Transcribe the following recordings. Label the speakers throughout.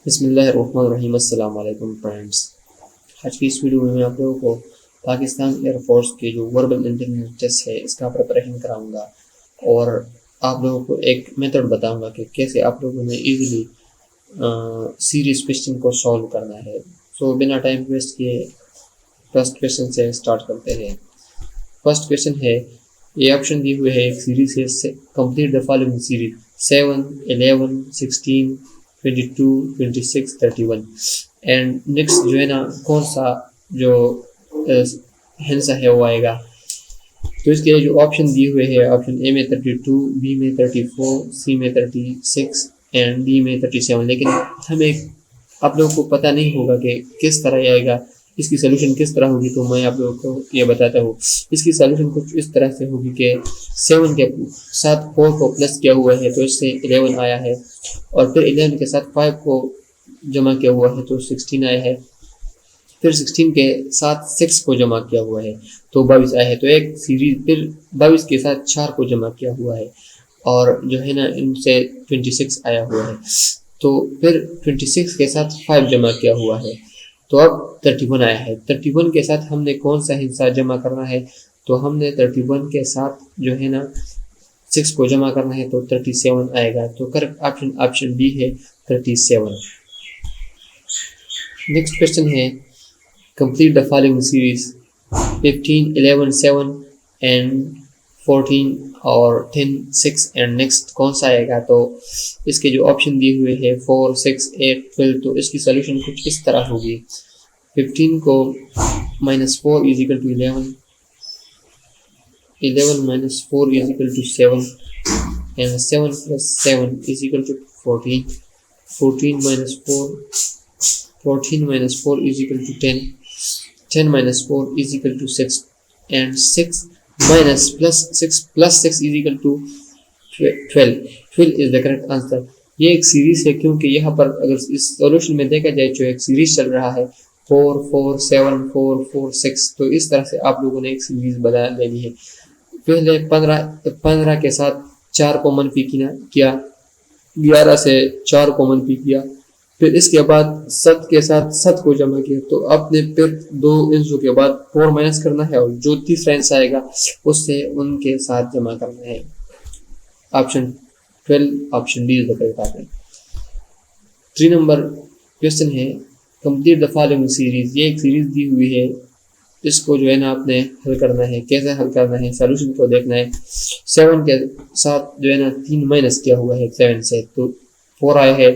Speaker 1: बिस्मिल्लाहिर्रहमानिर्रहीम। अस्सलाम वालेकुम फ्रेंड्स। आज की इस वीडियो में मैं आप लोगों को पाकिस्तान एयरफोर्स के जो वर्बल इंटेलिजेंस टेस्ट है इसका प्रिपरेशन कराऊंगा और आप लोगों को एक मेथड बताऊंगा कि कैसे आप लोगों ने इजीली सीरीज क्वेश्चन को सॉल्व करना है। सो बिना टाइम वेस्ट किए फर्स्ट क्वेश्चन से स्टार्ट करते हैं। फर्स्ट क्वेश्चन है, ये ऑप्शन दिए हुए है, एक सीरीज है, complete the following series 7, 11, 16, 22, 26, 31 and next जो है ना कौन सा जो हिस्सा है वो आएगा। तो इसके लिए जो ऑप्शन दिए हुए हैं, ऑप्शन ए में 32, बी में 34, सी में 36 एंड डी में 37, लेकिन हमें आप लोगों को पता नहीं होगा कि किस तरह आएगा, इसकी सोल्यूशन किस तरह होगी। तो मैं आप लोगों को ये बताता हूँ। इसकी सोल्यूशन कुछ इस तरह से होगी कि 7 के साथ 4 को प्लस किया हुआ है तो इससे 11 आया है, और फिर 11 के साथ 5 को जमा किया हुआ है तो 16 आया है, फिर 16 के साथ 6 को जमा किया हुआ है तो 22 आया है। तो एक सीरीज फिर 22 के साथ 4 को जमा किया हुआ है और जो है ना इनसे 26 आया हुआ है। तो फिर 26 के साथ 5 जमा किया हुआ है तो अब 31 आया है। 31 के साथ हमने कौन सा हिस्सा जमा करना है, तो हमने 31 के साथ जो है ना 6 को जमा करना है तो 37 आएगा। तो करेक्ट ऑप्शन डी है 37। नेक्स्ट क्वेश्चन है, complete the following series 15, 11, 7 and 14 और 10, 6 एंड नेक्स्ट कौन सा आएगा। तो इसके जो ऑप्शन दिए हुए हैं 4, 6, 8, 12, तो इसकी सोल्यूशन कुछ इस तरह होगी। 15 को -4 is equal to 11, 11 minus 4 is equal to 7 and 7 plus 7 is equal to 14, 14 minus 4 is equal to 10, 10 minus 4 is equal to 6 and 6 minus plus 6 is equal to 12, 12 is the correct answer। ये एक series है क्योंकि यहाँ पर अगर इस solution में देखा जाए जो एक सीरीज चल रहा है 4, 4, 7, 4, 4, 6, तो इस तरह से आप लोगों ने एक सीरीज बना लेनी है। पहले 15 के साथ 4 को मनफी किया, 11 से 4 को मनफी किया, फिर इसके बाद 7 के साथ 7 को जमा किया। तो आपने फिर 2 इंचों के बाद 4 माइनस करना है और जो तीसरा इंच आएगा उससे उनके साथ जमा करना है। Option 12, option D is the correct option. 3 number question है, कंप्लीट द फॉलोइंग सीरीज। ये एक सीरीज दी हुई है, इसको जो है ना आपने हल करना है। कैसे हल करना है, सॉल्यूशन को देखना है। 7 के साथ जो है ना 3 माइनस किया हुआ है 7 से तो 4 आया है,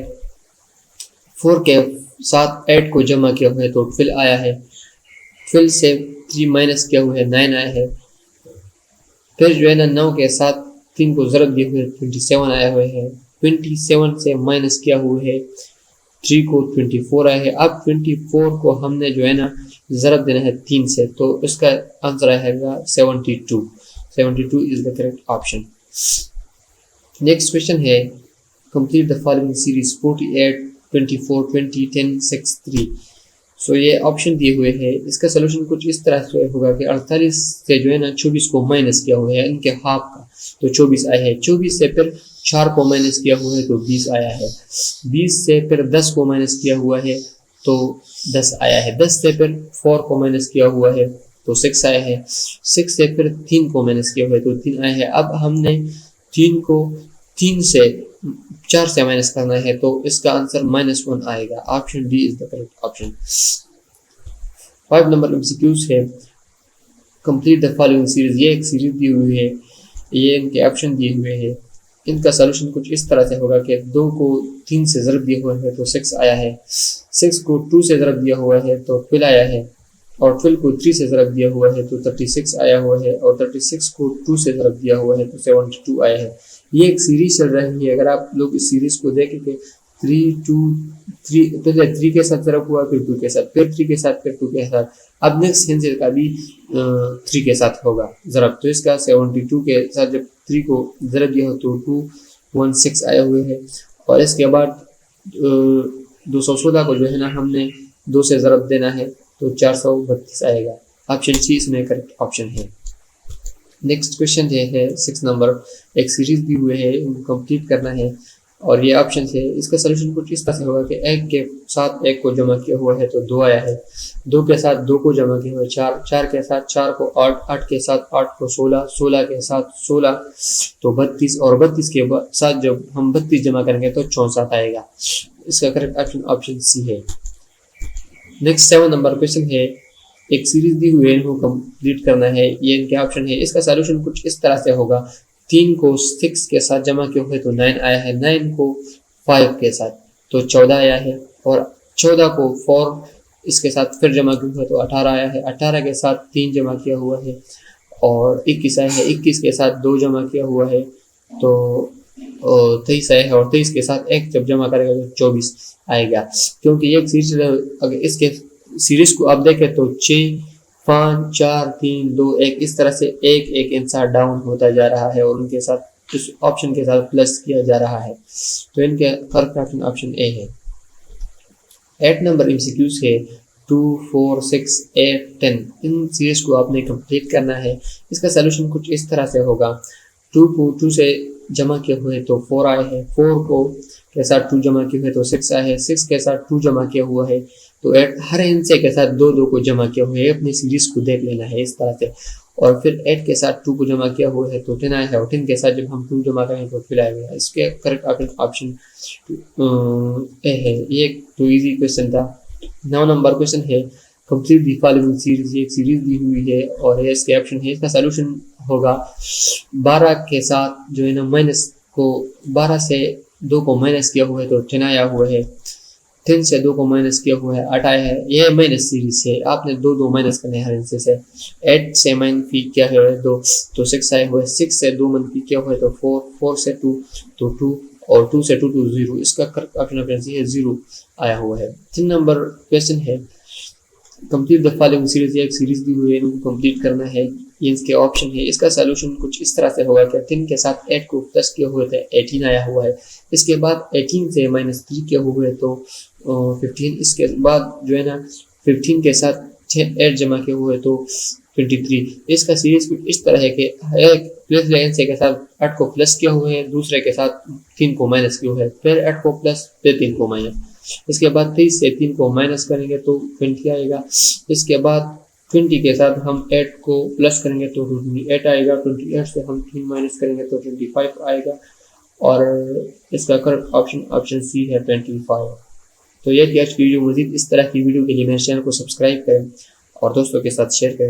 Speaker 1: 4 के साथ 8 को जमा किया हुआ है तो 12 आया है, 12 से 3 माइनस किया हुआ है 9 आया है, फिर जो है ना 9 के साथ 3 को ज़रब दिए हुए 27 आया हुआ है, 27 से माइनस किया हुआ है 3 को 24 आया है। अब 24 को हमने जो है ना ज़रब देना है 3 से तो इसका आंसर आएगा 72, 72 is the correct option. Next question है, कंप्लीट द फॉलोइंग सीरीज 48, 24, 20, 10, 6, 3। सो ये ऑप्शन दिए हुए हैं। इसका सोल्यूशन कुछ इस तरह से होगा कि 48 से जो है ना 24 को माइनस किया हुआ है इनके हाफ का तो 24 आया है, 24 से फिर 4 को माइनस किया हुआ है तो 20 आया है, 20 से फिर 10 को माइनस किया हुआ है तो 10 आया है, 10 से फिर 4 को माइनस किया हुआ है तो 6 आया है, 6 से फिर 3 को माइनस किया हुआ है तो 3 आया है। अब हमने 3 को 3 से 4 से माइनस करना है तो इसका आंसर -1 आएगा। Option D is the correct option. 5 number MCQs है, कंप्लीट द फॉलोइंग सीरीज। ये एक सीरीज दी हुई है, ये इनके ऑप्शन दिए हुए हैं। इनका सोल्यूशन कुछ इस तरह से होगा कि 2 को 3 से ज़रब दिया हुआ है तो 6 आया है, 6 को 2 से ज़रब दिया हुआ है तो 12 आया है, और 12 को 3 से ज़रब दिया हुआ है तो 36 आया हुआ है, और 36 को 2 से ज़रब दिया हुआ है तो 72 आया है। ये एक सीरीज चल रही है। अगर आप लोग इस सीरीज को देखेंगे 3, 2, 3, पहले 3 के साथ ज़रब हुआ, फिर 2 के साथ, फिर 3 के साथ, फिर 2 के साथ, अब नेक्स्ट हिंसे का भी 3 के साथ होगा ज़रब। तो इसका 72 के साथ जब 3 को ज़रब दिया हो तो 216 आए हुए हैं, और इसके बाद 216 को जो है ना हमने 2 से ज़रब देना है तो 432 आएगा। ऑप्शन सी इसमें करेक्ट ऑप्शन है। नेक्स्ट क्वेश्चन ये है 6 नंबर, एक सीरीज दी हुई है, इनको कंप्लीट करना है। और ये ऑप्शन है। इसका सोल्यूशन कुछ इस तरह से होगा कि एक के साथ एक को जमा किया हुआ है तो 2 आया है, 2 के साथ 2 को जमा किया हुआ है 4, 4 के साथ 4 को 8, 8 के साथ 8 को 16, 16 के साथ 16 तो 32, और 32 के साथ जब हम 32 जमा करेंगे तो 64 आएगा। इसका करेक्ट ऑप्शन ऑप्शन सी है। नेक्स्ट 7 नंबर क्वेश्चन है, एक सीरीज दी हुई है इनको कंप्लीट करना है, ये इनके ऑप्शन है। इसका सॉल्यूशन कुछ इस तरह से होगा, 3 को 6 के साथ जमा किया हुआ है तो 9 आया है, 9 को 5 के साथ तो 14 आया है, और 14 को 4 इसके साथ फिर जमा किया हुआ है तो 18 आया है, 18 के साथ 3 जमा किया हुआ है और 21 आया है, 21 के साथ 2 जमा किया हुआ है तो 23 आया है, और 23 के साथ 1 जब जमा करेगा तो 24 आएगा। क्योंकि एक सीरीज, अगर इसके सीरीज को आप देखें तो 6, 5, 4, 3, 2, 1 इस तरह से एक एक आंसर डाउन होता जा रहा है और उनके साथ इस ऑप्शन के साथ प्लस किया जा रहा है, तो इनके करेक्ट ऑप्शन ऑप्शन ए है। 8 नंबर एमसीक्यूज है, 2, 4, 6, 8, 10 इन सीरीज को आपने कंप्लीट करना है। इसका सलूशन कुछ इस तरह से होगा, 2 को 2 से जमा किए हुए तो 4 आए हैं, 4 को के साथ 2 जमा किए हुए तो 6 आए हैं, 6 के साथ 2 जमा किया हुआ है तो 8, हर हिस्से के साथ 2 2 को जमा किया हुआ है। अपनी सीरीज को देख लेना है इस तरह से, और फिर 8 के साथ 2 को जमा किया हुआ है तो 10 आया है, और 10 के साथ जब हम 2 जमा करेंगे तो फिर आएगा। इसके करेक्ट ऑप्शन ए है। ये एक तो इजी क्वेश्चन था। 9 नंबर क्वेश्चन है, कंप्लीट दी फॉलोइंग सीरीज, ये एक सीरीज दी हुई है और ये इसके ऑप्शन है। इसका सॉल्यूशन होगा 12 के साथ जो है ना माइनस को 12 से 2 को माइनस किया हुआ है तो 10 आया हुआ है, 10 से 2 को माइनस किया हुआ है 8 आया है। यह माइनस सीरीज है, आपने 2 2 माइनस करने हर हिस्से से। 8 से माइनस किया है 2 तो 6 आया हुआ है, 6 से 2 माइनस किया हुआ है तो 4, 4 से 2 तो 2, और 2 से 2 तो 0। इसका करेक्ट ऑप्शन है 0 आया हुआ है। 3 नंबर क्वेश्चन है, कंप्लीट द फॉलोइंग सीरीज, एक सीरीज दी हुई है इनको कंप्लीट करना है, ये इसके ऑप्शन है। इसका सॉल्यूशन कुछ इस तरह से होगा कि 10 के साथ 8 को प्लस किए हुए थे 18 आया हुआ है, इसके बाद 18 से माइनस 3 किए हुए तो 15, इसके बाद जो है ना 15 के साथ 8 जमा किए हुए तो 23। इसका सीरीज कुछ इस तरह है कि एक प्लस लाइन से के साथ 8 को प्लस किया हुआ है, दूसरे के साथ 3 को माइनस किया हुआ है, फिर 8 को प्लस फिर 3 को माइनस, इसके बाद 23 से 3 को माइनस करेंगे तो 20 आएगा, इसके बाद 20 के साथ हम 8 को प्लस करेंगे तो 28 आएगा, 28 से हम 3 माइनस करेंगे तो 25 आएगा, और इसका करेक्ट ऑप्शन ऑप्शन सी है 25। तो ये थी आज की वीडियो। मज़ीद इस तरह की वीडियो के लिए मेरे चैनल को सब्सक्राइब करें और दोस्तों के साथ शेयर करें।